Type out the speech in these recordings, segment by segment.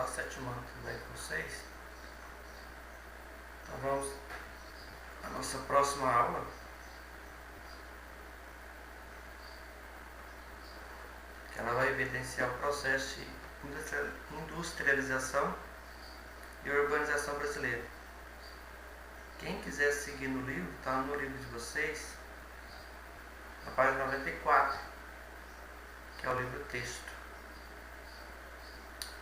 Olá, sétima, tudo bem com vocês? Então vamos à nossa próxima aula, que ela vai evidenciar o processo de industrialização e urbanização brasileira. Quem quiser seguir no livro, está no livro de vocês, na página 94, que é o livro texto.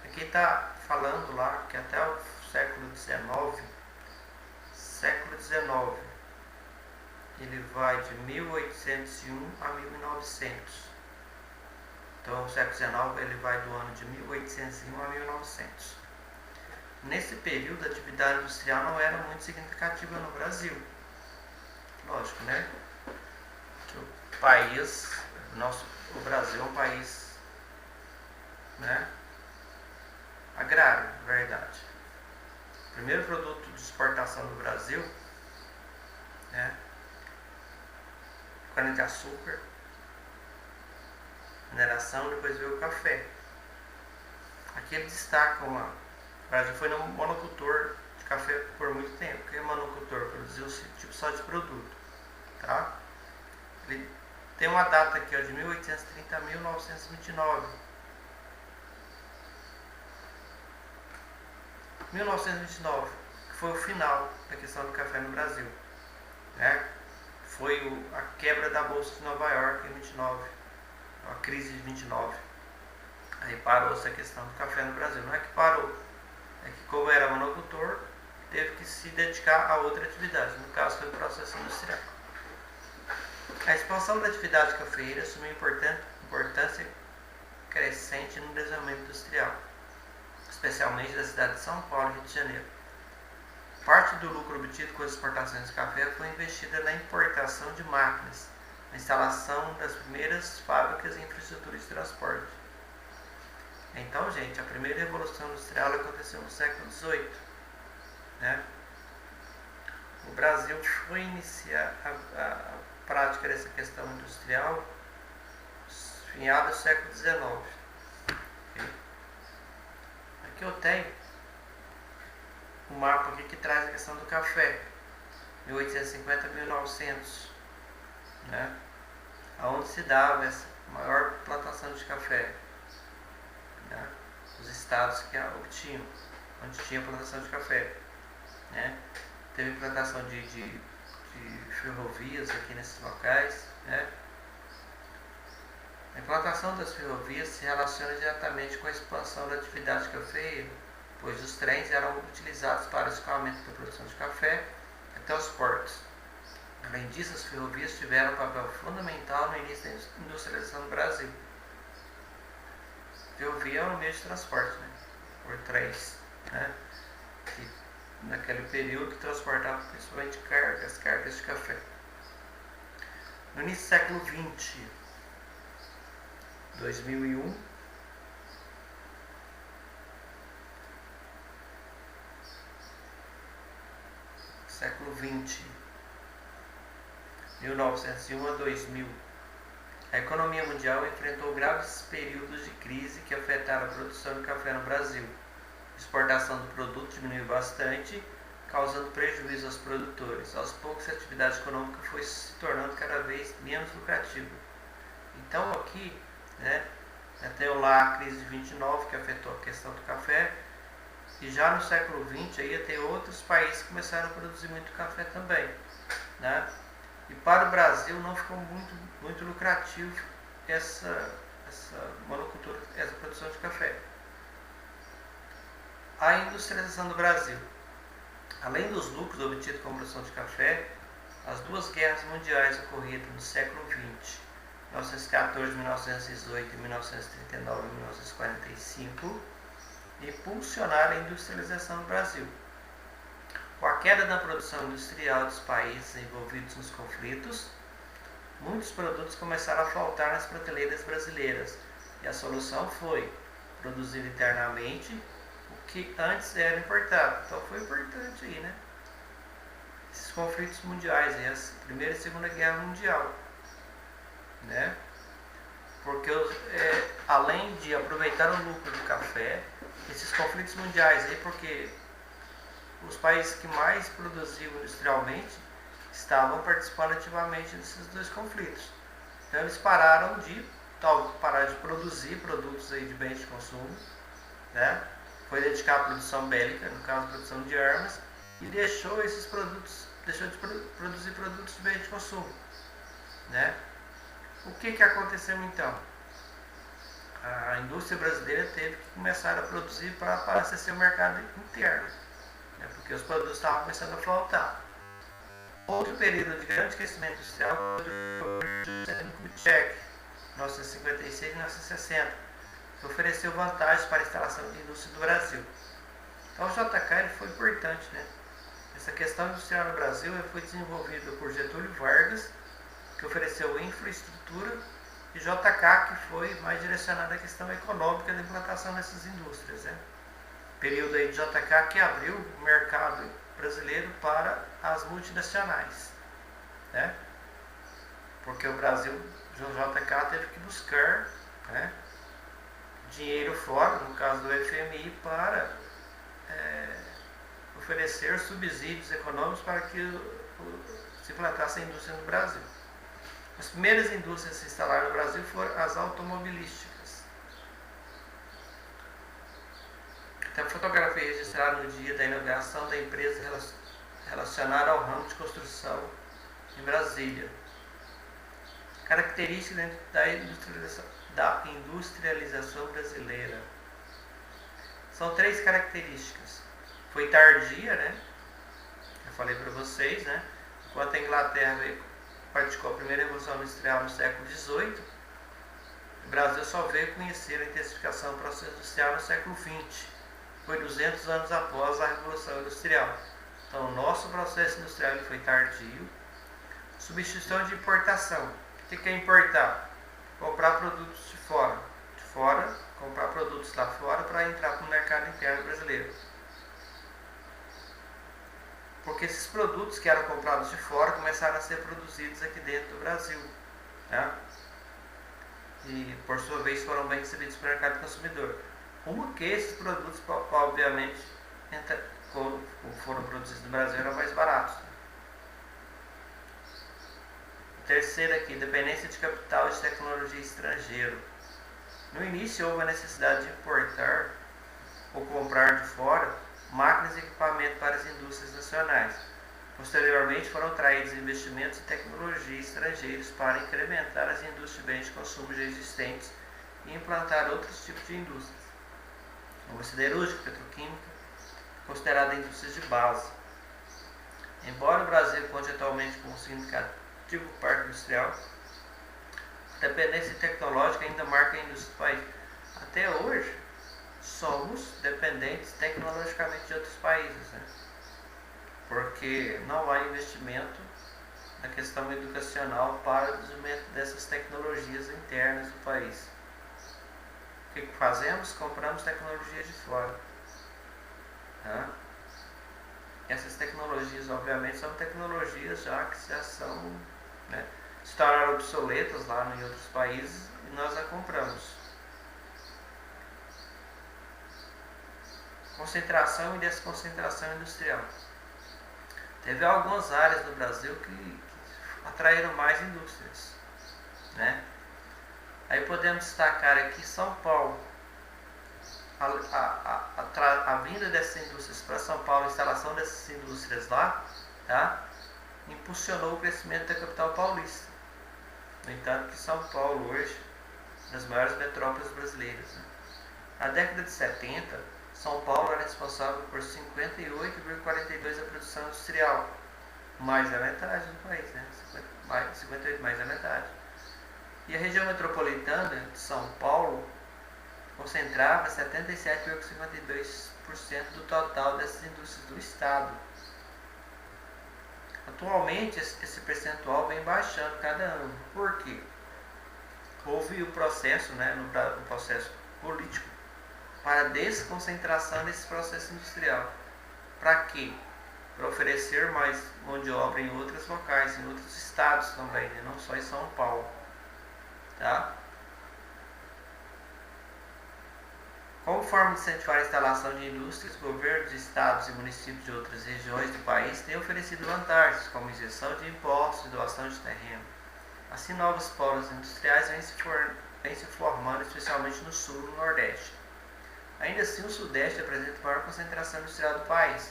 Aqui está falando lá que até o século XIX, ele vai de 1801 a 1900. Então o século XIX ele vai do ano de 1801 a 1900. Nesse período a atividade industrial não era muito significativa no Brasil. Lógico, né? Que o Brasil é um país, né, agrário, na verdade. O primeiro produto de exportação do Brasil, né, cana de açúcar, mineração, depois veio o café. Aqui ele destaca o Brasil foi um monocultor de café por muito tempo. O que é monocultor? Produziu um tipo só de produto, tá? Ele tem uma data aqui, ó, de 1830 a 1929. 1929, que foi o final da questão do café no Brasil, né? Foi a quebra da Bolsa de Nova York em 29, a crise de 29. Aí parou essa questão do café no Brasil. Não é que parou, é que como era monocultor, teve que se dedicar a outra atividade. No caso foi o processo industrial. A expansão da atividade cafeeira assumiu importância crescente no desenvolvimento industrial, especialmente da cidade de São Paulo e Rio de Janeiro. Parte do lucro obtido com as exportações de café foi investida na importação de máquinas, na instalação das primeiras fábricas e infraestrutura de transporte. Então, gente, a primeira revolução industrial aconteceu no século XVIII, né? O Brasil foi iniciar a prática dessa questão industrial finado do século XIX. Okay? Aqui eu tenho um mapa aqui que traz a questão do café, 1850 a 1900, né? Onde se dava essa maior plantação de café, né? Os estados que obtinham, onde tinha plantação de café, né? Teve plantação de ferrovias aqui nesses locais, né? A implantação das ferrovias se relaciona diretamente com a expansão da atividade cafeeira, pois os trens eram utilizados para o escoamento da produção de café até os portos. Além disso, as ferrovias tiveram um papel fundamental no início da industrialização do Brasil. Ferrovia é um meio de transporte, né, por trens, né, que naquele período que transportava principalmente cargas de café. No início do século XX, 2001, século XX, 1901 a 2000, a economia mundial enfrentou graves períodos de crise que afetaram a produção de café no Brasil. A exportação do produto diminuiu bastante, causando prejuízo aos produtores. Aos poucos, a atividade econômica foi se tornando cada vez menos lucrativa. Então aqui, né, tem lá a crise de 29, que afetou a questão do café, e já no século XX aí tem outros países que começaram a produzir muito café também, né? E para o Brasil não ficou muito lucrativo essa monocultura, essa produção de café. A industrialização do Brasil. Além dos lucros obtidos com a produção de café, as duas guerras mundiais ocorridas no século XX, 1914, 1918 e 1939 e 1945, impulsionaram a industrialização do Brasil. Com a queda da produção industrial dos países envolvidos nos conflitos, muitos produtos começaram a faltar nas prateleiras brasileiras, e a solução foi produzir internamente o que antes era importado. Então foi importante aí, né? Esses conflitos mundiais, aí, a Primeira e Segunda Guerra Mundial, né? porque além de aproveitar o lucro do café, esses conflitos mundiais aí, porque os países que mais produziam industrialmente estavam participando ativamente desses dois conflitos. Então eles pararam de produzir produtos aí de bens de consumo, né? Foi dedicar à produção bélica, no caso a produção de armas, e deixou de produzir produtos de bens de consumo, né? O que aconteceu então? A indústria brasileira teve que começar a produzir para abastecer o mercado interno, né? Porque os produtos estavam começando a faltar. Outro período de grande crescimento industrial foi o Kubitschek, 1956 e 1960, que ofereceu vantagens para a instalação de indústria do Brasil. Então o JK ele foi importante, né? Essa questão industrial no Brasil foi desenvolvida por Getúlio Vargas, que ofereceu infraestrutura, e JK, que foi mais direcionado à questão econômica da implantação dessas indústrias, né? Período aí de JK que abriu o mercado brasileiro para as multinacionais, né? Porque o Brasil, o JK teve que buscar, né, dinheiro fora, no caso do FMI, para oferecer subsídios econômicos para que se implantasse a indústria no Brasil. As primeiras indústrias a se instalar no Brasil foram as automobilísticas. Então, a fotografia registrada no dia da inauguração da empresa relacionada ao ramo de construção em Brasília. Características da industrialização brasileira. São 3 características. Foi tardia, né? Eu falei para vocês, né? Enquanto a Inglaterra praticou a primeira revolução industrial no século XVIII, o Brasil só veio conhecer a intensificação do processo industrial no século XX. Foi 200 anos após a Revolução Industrial. Então, o nosso processo industrial ele foi tardio. Substituição de importação. O que é importar? Comprar produtos de fora. De fora, comprar produtos lá fora para entrar no mercado interno brasileiro. Porque esses produtos que eram comprados de fora começaram a ser produzidos aqui dentro do Brasil, né? E por sua vez foram bem recebidos pelo mercado consumidor. Como que esses produtos, obviamente, quando foram produzidos no Brasil, eram mais baratos. Terceiro aqui, dependência de capital e de tecnologia estrangeiro. No início houve a necessidade de importar ou comprar de fora máquinas e equipamento para as indústrias nacionais. Posteriormente foram traídos investimentos em tecnologia estrangeiros para incrementar as indústrias de bens de consumo já existentes e implantar outros tipos de indústrias, como a siderúrgica, petroquímica, considerada indústrias de base. Embora o Brasil conte atualmente com um significativo parque industrial, a dependência tecnológica ainda marca a indústria do país. Até hoje, somos dependentes tecnologicamente de outros países, né? Porque não há investimento na questão educacional para o desenvolvimento dessas tecnologias internas do país. O que fazemos? Compramos tecnologia de fora, tá? Essas tecnologias, obviamente, são tecnologias já que já são, né, se tornaram obsoletas lá em outros países e nós a compramos. Concentração e desconcentração industrial. Teve algumas áreas do Brasil que atraíram mais indústrias, né? Aí podemos destacar aqui São Paulo. A vinda dessas indústrias para São Paulo, a instalação dessas indústrias lá, tá, impulsionou o crescimento da capital paulista. No entanto, que São Paulo hoje é uma das maiores metrópoles brasileiras, né? Na década de 70, São Paulo era responsável por 58,42% da produção industrial, mais da metade do país, né? 58 mais da metade. E a região metropolitana de São Paulo concentrava 77,52% do total dessas indústrias do estado. Atualmente, esse percentual vem baixando cada ano. Por quê? Houve o processo, né, no processo político, para a desconcentração desse processo industrial. Para quê? Para oferecer mais mão de obra em outros locais, em outros estados também, né? Não só em São Paulo. Tá? Como forma de incentivar a instalação de indústrias, governos, estados e municípios de outras regiões do país têm oferecido vantagens, como isenção de impostos e doação de terreno. Assim, novos polos industriais vêm se formando, especialmente no sul e no nordeste. Ainda assim, o sudeste apresenta a maior concentração industrial do país.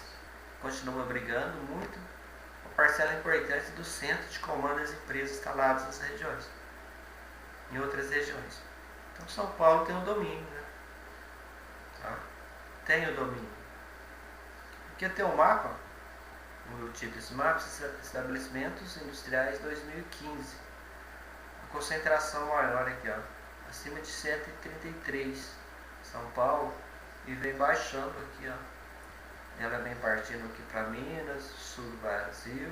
Continua abrigando muito uma parcela importante do centro de comando das empresas instaladas nas regiões, em outras regiões. Então, São Paulo tem o domínio, né? Tem o domínio. Aqui tem um mapa, o título desse mapa, estabelecimentos industriais 2015. A concentração maior aqui, ó, acima de 133, São Paulo, e vem baixando aqui, ó. Ela vem partindo aqui para Minas, sul do Brasil,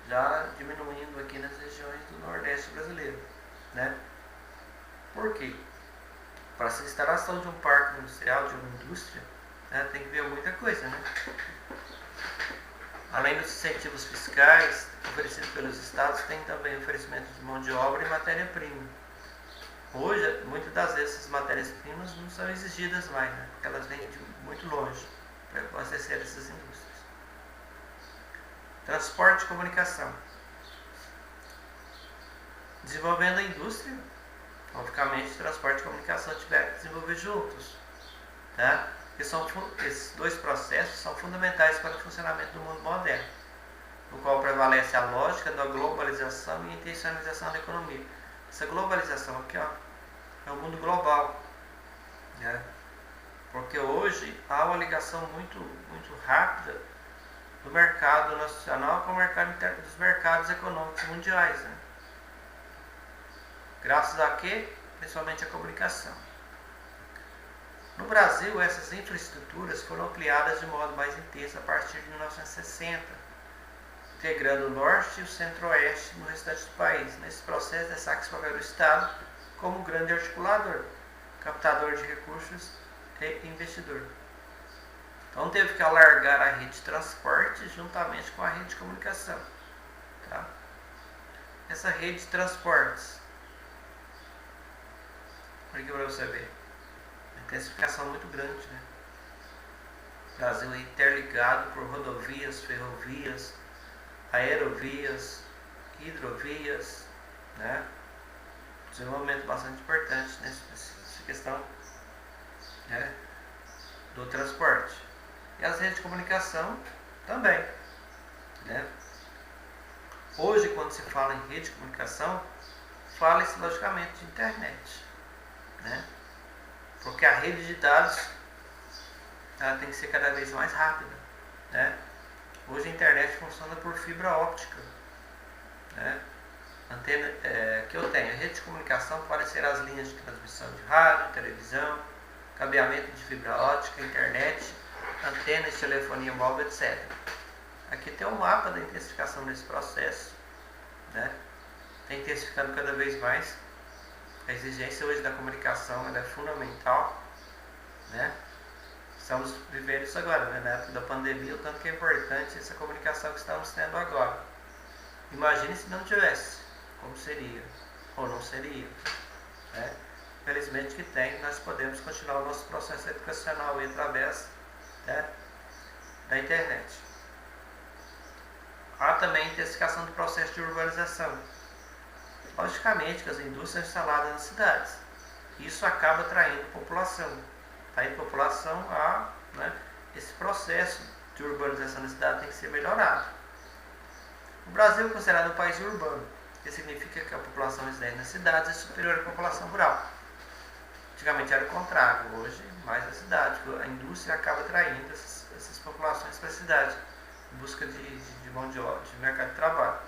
já diminuindo aqui nas regiões do Nordeste brasileiro, né? Por quê? Para essa instalação de um parque industrial, de uma indústria, né, tem que ver muita coisa, né? Além dos incentivos fiscais oferecidos pelos estados, tem também oferecimento de mão de obra e matéria-prima. Hoje, muitas das vezes, essas matérias-primas não são exigidas mais, né? Porque elas vêm de muito longe para abastecer essas indústrias. Transporte e comunicação. Desenvolvendo a indústria, logicamente, transporte e comunicação tiveram que desenvolver juntos, tá? Porque esses dois processos são fundamentais para o funcionamento do mundo moderno, no qual prevalece a lógica da globalização e intencionalização da economia. Essa globalização aqui, ó, é o mundo global, né? Porque hoje há uma ligação muito rápida do mercado nacional com o mercado interno, dos mercados econômicos mundiais, né? Graças a quê? Principalmente a comunicação. No Brasil, essas infraestruturas foram ampliadas de modo mais intenso a partir de 1960, integrando o Norte e o Centro-Oeste no restante do país. Nesse processo, destaca-se o papel do Estado como grande articulador, captador de recursos e investidor. Então, teve que alargar a rede de transporte juntamente com a rede de comunicação. Tá? Essa rede de transportes, olha aqui para você ver, uma intensificação muito grande, né? O Brasil é interligado por rodovias, ferrovias, aerovias, hidrovias, né? Desenvolvimento bastante importante nessa questão, né, do transporte. E as redes de comunicação também, né? Hoje, quando se fala em rede de comunicação, fala-se logicamente de internet, né? Porque a rede de dados, ela tem que ser cada vez mais rápida, né? Hoje a internet funciona por fibra óptica, né? Antena que eu tenho, a rede de comunicação pode ser as linhas de transmissão de rádio, televisão, cabeamento de fibra óptica, internet, antenas de telefonia móvel, etc. Aqui tem um mapa da intensificação desse processo, né? Está intensificando cada vez mais. A exigência hoje da comunicação, ela é fundamental, né? Estamos vivendo isso agora, né? Na época da pandemia, o tanto que é importante essa comunicação que estamos tendo agora. Imagine se não tivesse, como seria, ou não seria, né? Felizmente que tem, nós podemos continuar o nosso processo educacional através, né, da internet. Há também a intensificação do processo de urbanização. Logicamente que as indústrias são instaladas nas cidades. Isso acaba atraindo população. Atraindo população a, né, esse processo de urbanização da cidade tem que ser melhorado. O Brasil é considerado um país urbano, que significa que a população residente nas cidades é superior à população rural. Antigamente era o contrário, hoje mais a cidade. A indústria acaba atraindo essas populações para a cidade, em busca de mão de obra, de mercado de trabalho.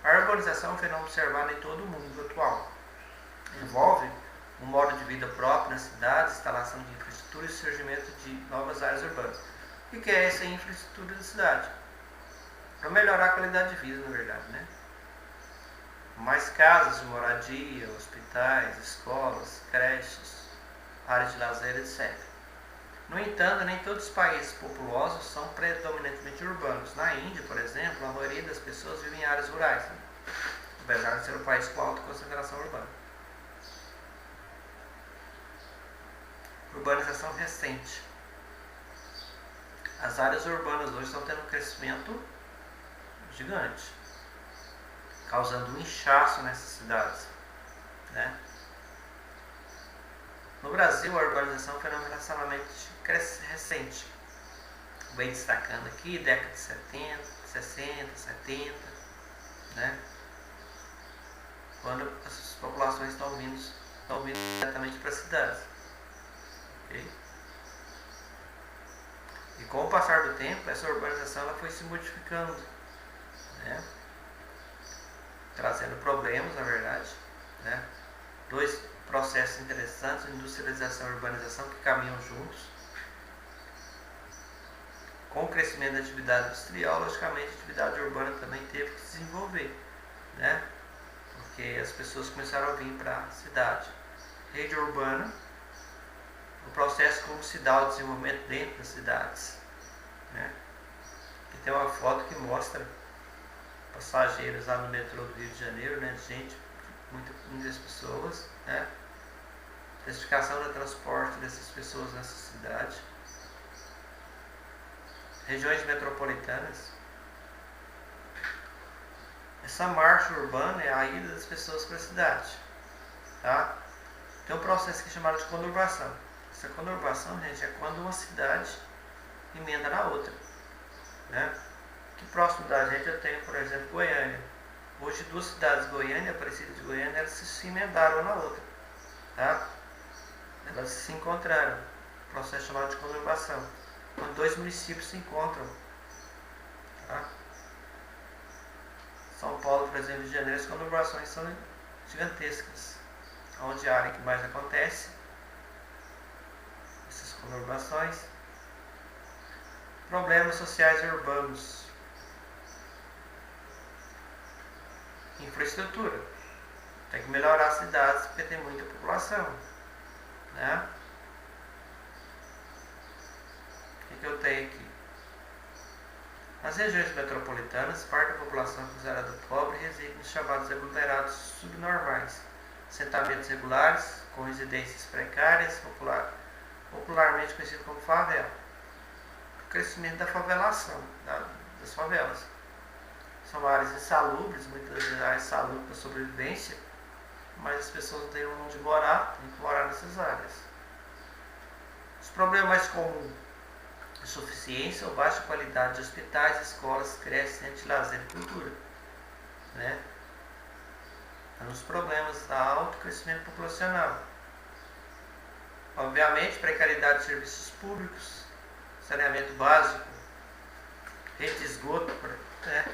A urbanização é um fenômeno observado em todo o mundo atual. Envolve um modo de vida próprio nas cidades, instalação de infraestrutura e surgimento de novas áreas urbanas. O que é essa infraestrutura da cidade? Para melhorar a qualidade de vida, na verdade, né? Mais casas de moradia, hospitais, escolas, creches, áreas de lazer, etc. No entanto, nem todos os países populosos são predominantemente urbanos. Na Índia, por exemplo, a maioria das pessoas vive em áreas rurais, né? Apesar de ser um país com alta concentração urbana. urbanização recente. As áreas urbanas hoje estão tendo um crescimento gigante, causando um inchaço nessas cidades, né? No Brasil, a urbanização é um fenômeno relativamente recente. Bem destacando aqui, década de 70, 60, 70, né? Quando as populações estão vindo diretamente para as cidades. Okay? E com o passar do tempo, essa urbanização ela foi se modificando, né? Trazendo problemas, na verdade, né? Dois processos interessantes, industrialização e urbanização, que caminham juntos. Com o crescimento da atividade industrial, logicamente, a atividade urbana também teve que se desenvolver, né? Porque as pessoas começaram a vir para a cidade. Rede urbana, o processo como se dá o desenvolvimento dentro das cidades, né? Aqui tem uma foto que mostra passageiros lá no metrô do Rio de Janeiro, né? Gente, muitas pessoas, né? Classificação do transporte dessas pessoas nessa cidade. Regiões metropolitanas. Essa marcha urbana é a ida das pessoas para a cidade, tá? Tem um processo que é chamado de conurbação. Essa conurbação, gente, é quando uma cidade emenda na outra, né? Aqui próximo da gente eu tenho, por exemplo, Goiânia. Hoje duas cidades, Goiânia e Aparecida de Goiânia, elas se emendaram uma na outra, tá? Elas se encontraram. Processo chamado de conurbação. Quando dois municípios se encontram, tá? São Paulo, por exemplo, Rio de Janeiro, as conurbações são gigantescas. Onde a área que mais acontece essas conurbações. Problemas sociais urbanos. Infraestrutura. Tem que melhorar as cidades porque tem muita população, né? O que eu tenho aqui? Nas regiões metropolitanas, parte da população considerada pobre reside nos chamados aglomerados subnormais, assentamentos regulares com residências precárias, popularmente conhecido como favela. O crescimento da favelação, das favelas. São áreas insalubres, muitas vezes áreas insalubres para sobrevivência, mas as pessoas não têm onde morar, têm que morar nessas áreas. Os problemas mais comuns: insuficiência ou baixa qualidade de hospitais, escolas, creches, centros de lazer e cultura, né? Os problemas da alto crescimento populacional. Obviamente, precariedade de serviços públicos, saneamento básico, rede de esgoto, né?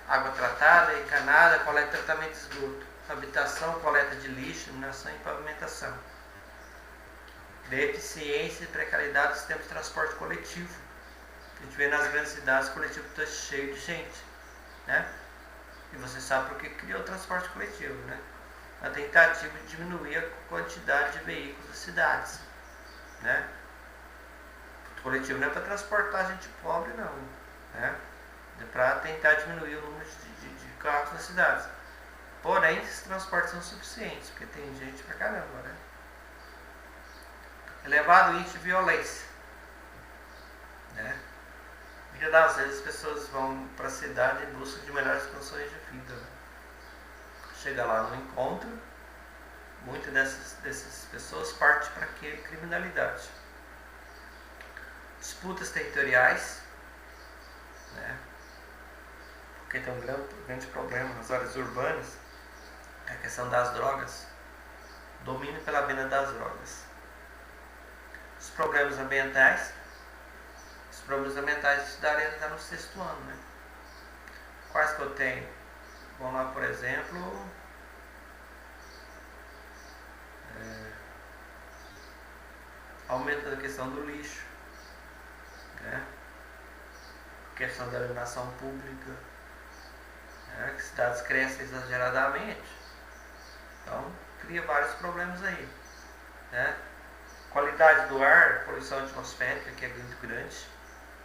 Água tratada, encanada, coleta e tratamento de esgoto, habitação, coleta de lixo, iluminação e pavimentação. Deficiência e precariedade do sistema de transporte coletivo. A gente vê nas grandes cidades, o coletivo está cheio de gente, né? E você sabe por que criou o transporte coletivo, né? A tentativa de diminuir a quantidade de veículos das cidades, né? O coletivo não é para transportar gente pobre, não, né? É para tentar diminuir o número de carros nas cidades. Porém, esses transportes são suficientes, porque tem gente pra caramba, né? Elevado índice de violência, né? Muitas das vezes as pessoas vão para a cidade em busca de melhores condições de vida, né? Chega lá no encontro, muitas dessas pessoas partem para a criminalidade. Disputas territoriais, né? Porque tem um grande problema nas áreas urbanas, é a questão das drogas, domínio pela venda das drogas. Os problemas ambientais estudarei ainda no 6º ano, né? Quais que eu tenho? Vamos lá, por exemplo, aumento da questão do lixo, né? Questão da iluminação pública, né? Que cidades crescem exageradamente, então cria vários problemas aí, né? Qualidade do ar, poluição atmosférica, que é muito grande,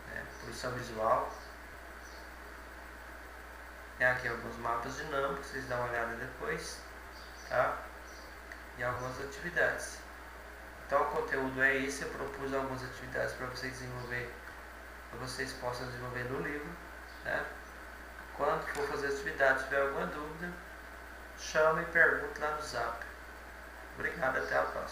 né? Poluição visual. Tem aqui alguns mapas dinâmicos, vocês dão uma olhada depois, tá? E algumas atividades. Então o conteúdo é esse, eu propus algumas atividades para vocês desenvolver, para vocês possam desenvolver no livro, né? Quando for fazer atividade, tiver alguma dúvida, chama e pergunta lá no Zap. Obrigado, até a próxima.